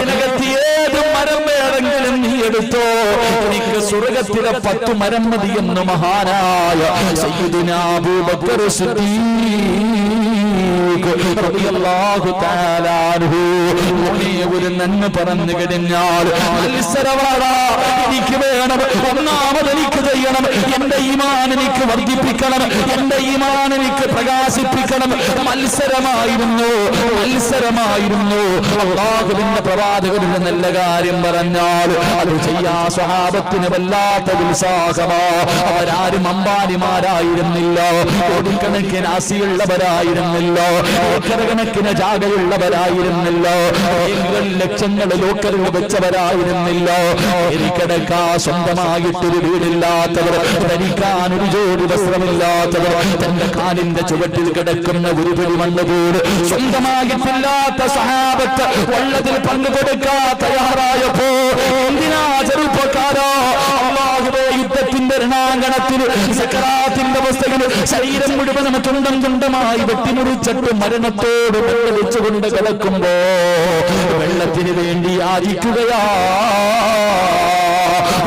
ഇതിനകത്ത് ഏത് മരം വേണമെങ്കിലും നീ എടുത്തോ, എനിക്ക് സ്വർഗത്തിലെ 10 മരം മതി എന്ന് മഹാനായ സയ്യിദുനാ അബൂബക്കർ സിദ്ദീഖ് റളിയല്ലാഹു തആല അൻഹു ഒരു നന്മ പറഞ്ഞു കഴിഞ്ഞാൽ മത്സരവാടാ, എനിക്ക് വേണം, ഒന്നാമത് എനിക്ക് ചെയ്യണം, എന്റെ ഈമാൻ എനിക്ക് വർദ്ധിപ്പിക്കണം, എന്റെ ഈമാൻ എനിക്ക് പ്രകാശിപ്പിക്കണം. മത്സരമായിരുന്നു അല്ലാഹുവിന്റെ പ്രവാചകരുടെ നല്ല കാര്യം പറഞ്ഞാൽ അത് ചെയ്യാ സ്വഹാബത്തിന് വല്ലാത്ത ഉത്സാഹമാ. അവരാരും അമ്പാനിമാരായിരുന്നില്ല, കോടിക്കണക്കിന് ആസിയുള്ളവരായിരുന്നില്ല, ഏക്കറുകണക്കിന് ജാഗയുള്ളവരായിരുന്നില്ല, ലക്ഷങ്ങൾ ലോക്കറിൽ വെച്ചവരായിരുന്നില്ല. എനിക്കിടക്കാ സ്വന്തമായിട്ടൊരു വീടില്ലാത്തവർ, ധരിക്കാൻ ഒരു ജോഡി വസ്ത്രമില്ലാത്തവർ, തന്റെ കാലിന്റെ ചുവട്ടിൽ കിടക്കുന്ന ഒരു പിടി മണ്ണ് പോലും സ്വന്തമായിട്ടില്ലാത്ത സഹാബത്ത് വള്ളത്തിൽ പങ്കുകൊടുക്കാൻ തയ്യാറായപ്പോ എന്തിനാ ചെറുപ്പക്കാരോ അല്ലാഹുവേ യുദ്ധത്തിന്റെ രണാങ്കണത്തിൽ സക്കറാത്തിന്റെ അവസ്ഥയിൽ ശരീരം മുഴുവനും തുണ്ടം തുണ്ടമായി വെട്ടിമുറിച്ചിട്ട് മരണത്തോട് വെച്ചുകൊണ്ട് കിടക്കുമ്പോ വെള്ളത്തിന് വേണ്ടി യാചിക്കുകയാ.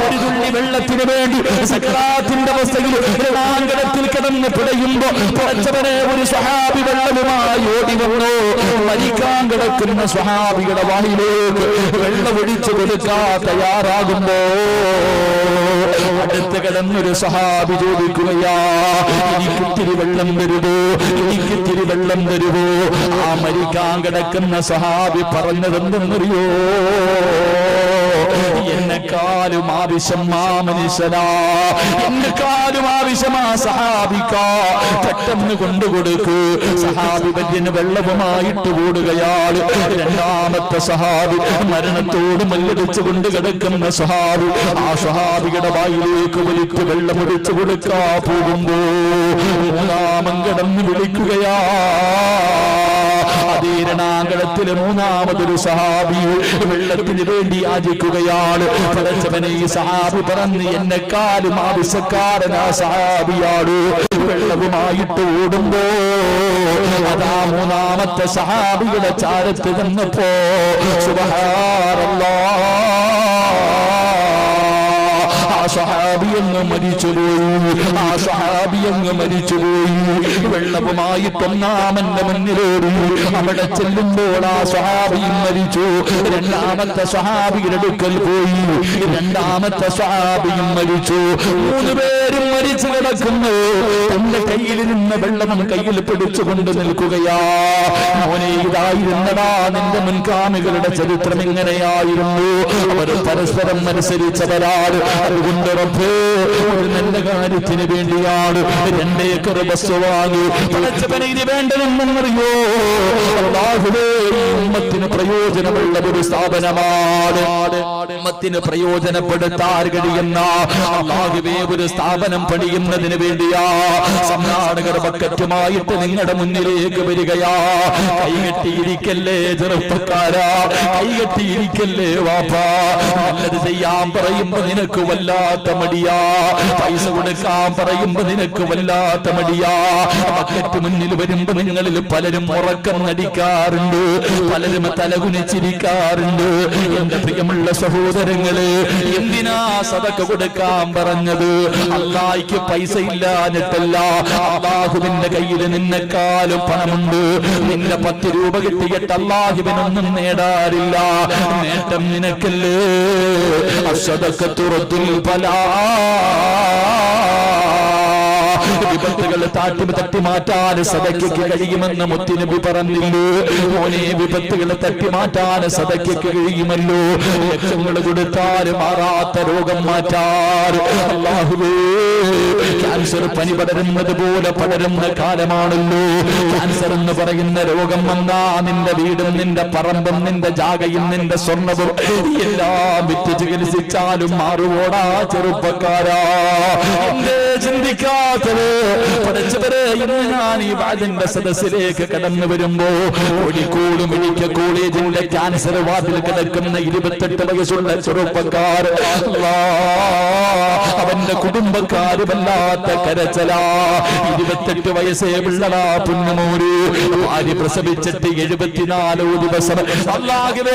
ഒരു തുള്ളി വെള്ളത്തിന് വേണ്ടി സക്കറാത്തിന്റെ അവസ്ഥയിൽ രണാങ്കണത്തിൽ കിടന്ന് പിടയുമ്പോ പടച്ചവനെ ഒരു സ്വഹാബി വെള്ളവുമായി ഓടി വന്നു. മരിക്കാൻ കിടക്കുന്ന സ്വഹാബിയുടെ വായിലേക്ക് വെള്ളം ഒഴിച്ചു കൊടുക്കാൻ തയ്യാറാകുമ്പോ അടുത്ത് കിടന്നൊരു സ്വഹാബി ചോദിക്കുകയാ, എനിക്കിത്തിരി വെള്ളം തരുവോ, എനിക്കിത്തിരി വെള്ളം തരുവോ. ആ മരിക്കാൻ കിടക്കുന്ന സ്വഹാബി പറഞ്ഞതെന്തെന്നറിയോ, എന്നെക്കാളും ആവശ്യം ആ മനുഷ്യനാ, എന്നെക്കാളും ആവശ്യം ആ സഹാബിക്കാ. പെട്ടെന്ന് കൊണ്ടുകൊടുക്ക്. സഹാബി വല്യന് വെള്ളവുമായിട്ട് ഓടുകയാൾ. രണ്ടാമത്തെ സഹാബി മരണത്തോട് മല്ലടിച്ചു കൊണ്ട് കിടക്കുന്ന സഹാബി ആ സഹാബിയുടെ വായിലേക്ക് വലിക്ക് വെള്ളമൊഴിച്ചു കൊടുക്കാ പോകുമ്പോ മൂന്നാമൻ കിടന്ന് വിളിക്കുകയാ. അതീരണാങ്കണത്തില് മൂന്നാമതൊരു സഹാബി വെള്ളത്തിന് വേണ്ടി യാചിക്കുകയാണ്. പടച്ചവനെ ഈ സഹാബി പറഞ്ഞ് എന്നെക്കാളും ആവശ്യക്കാരനാ സഹാബിയാണ്. വെള്ളവുമായിട്ട് ഓടുമ്പോ അതാ മൂന്നാമത്തെ സഹാബിയുടെ ചാരത്ത് നിന്നപ്പോ സുബ്ഹാനല്ലാഹ് സ്വഹാബിയങ്ങ് മരിച്ചുപോയി, ആ സ്വഹാബിയങ്ങ് മരിച്ചുപോയി. വെള്ളവുമായിട്ട് ഒന്നാമന്റെ മുന്നിലോടി. അവിടെ ചെല്ലുമ്പോൾ ആ സ്വഹാബിയും മരിച്ചു. രണ്ടാമത്തെ സ്വഹാബിയുടെ അടുക്കൽ പോയി, രണ്ടാമത്തെ സ്വഹാബിയും മരിച്ചു. 3 പേരും മരിച്ചു കിടക്കുന്നു. തന്റെ കയ്യിലിരുന്ന വെള്ളം കയ്യിൽ പിടിച്ചുകൊണ്ട് നിൽക്കുകയാ. മോനെ, ഇതായിരുന്നടാ നിന്റെ മുൻഗാമികളുടെ ചരിത്രം. ഇങ്ങനെയായിരുന്നു. അവർ പരസ്പരം മത്സരിച്ചവരാണ്. അതുകൊണ്ട് ഒരു നല്ല കാര്യത്തിന് വേണ്ടിയാണ് 2 ഏക്കർ ബസ് വാങ്ങി. പടച്ചവനെ ഇത് വേണ്ടതെന്നറിയോ, അല്ലാഹുവേ ഉമ്മത്തിന് പ്രയോജനമുള്ള ഒരു സ്ഥാപനമാണ്. ഉമ്മത്തിന് പ്രയോജനപ്പെടുത്താൻ കഴിയുന്ന അല്ലാഹുവേ ഒരു സ്ഥാപനം പണിയുന്നതിന് വേണ്ടിയാ സംഘാടകർ ബക്കറ്റുമായിട്ട് നിങ്ങളുടെ മുന്നിലേക്ക് വരികയാ. കൈകെട്ടിയിരിക്കല്ലേ ചെറുപ്പക്കാരാ, കൈകെട്ടിയിരിക്കല്ലേ വാപ്പാ. നല്ലത് ചെയ്യാൻ പറയുമ്പോ നിനക്ക് വല്ലാത്ത മടിയാ, പൈസ കൊടുക്കാൻ പറയുമ്പോ നിനക്ക് വല്ലാത്ത മടിയാ. ബക്കറ്റ് മുന്നിൽ വരുമ്പോ നിങ്ങളിൽ പലരും ഉറക്കം നടിക്കാറുണ്ട്, പലരും തലകുനിച്ചിരിക്കാറുണ്ട്. എന്റെ പ്രിയമുള്ള സഹോദരങ്ങള്, എന്തിനാ സദഖ കൊടുക്കാൻ പറഞ്ഞത്? അല്ലാഹുവിക്ക് പൈസ ഇല്ലാഞ്ഞിട്ടല്ല. അല്ലാഹുവിന്റെ കയ്യിൽ നിന്നെക്കാളും പണമുണ്ട്. നിന്റെ 10 രൂപ കിട്ടിയിട്ട് അല്ലാഹുവിനൊന്നും നേടാറില്ല. നേട്ടം നിനക്കല്ലേ. അസ്സദഖത്തു റദ്ദുൽ ബലാ. വിപത്തുകൾ തട്ടിമാറ്റാൻ സദഖയ്ക്ക് കഴിയുമെന്ന് മുത്തുനബി പറഞ്ഞില്ലേ? മോനെ, വിപത്തുകൾ തട്ടിമാറ്റാൻ സദഖയ്ക്ക് കഴിയുമല്ലോ. ലക്ഷങ്ങൾ കൊടുത്താൽ മാറാത്ത രോഗം മാറ്റാൻ. അല്ലാഹുവേ, ക്യാൻസർ പനി പടരുന്നത് പോലെ പടരുന്ന കാലമാണല്ലോ. ക്യാൻസർ എന്ന് പറയുന്ന രോഗം വന്നാ നിന്റെ വീടും നിന്റെ പറമ്പും നിന്റെ ജാഗയും നിന്റെ സ്വർണവും എല്ലാം വിറ്റ് ചികിത്സിച്ചാലും മാറുവോടാ ചെറുപ്പക്കാരാ. എന്തേ ചിന്തിക്കാത്തത്? പഠിച്ചവരെ, ഇന്ന് ഞാൻ ഈ വാദിന്റെ സദസ്സിലേക്ക് കടന്നു വരുമ്പോ കോഴിക്കോട് മെഡിക്കൽ കോളേജിന്റെ ക്യാൻസർ വാർഡിൽ കിടക്കുന്ന 28 വയസ്സുള്ള ചെറുപ്പക്കാർ, അവന്റെ കുടുംബക്കാര് വല്ലാത്ത കരച്ചലാ. 28 വയസ്സേ പിള്ളടാ, പുന്നമൂര്. ഭാര്യ പ്രസവിച്ചിട്ട് 74 ദിവസം. അല്ലാഹുവേ,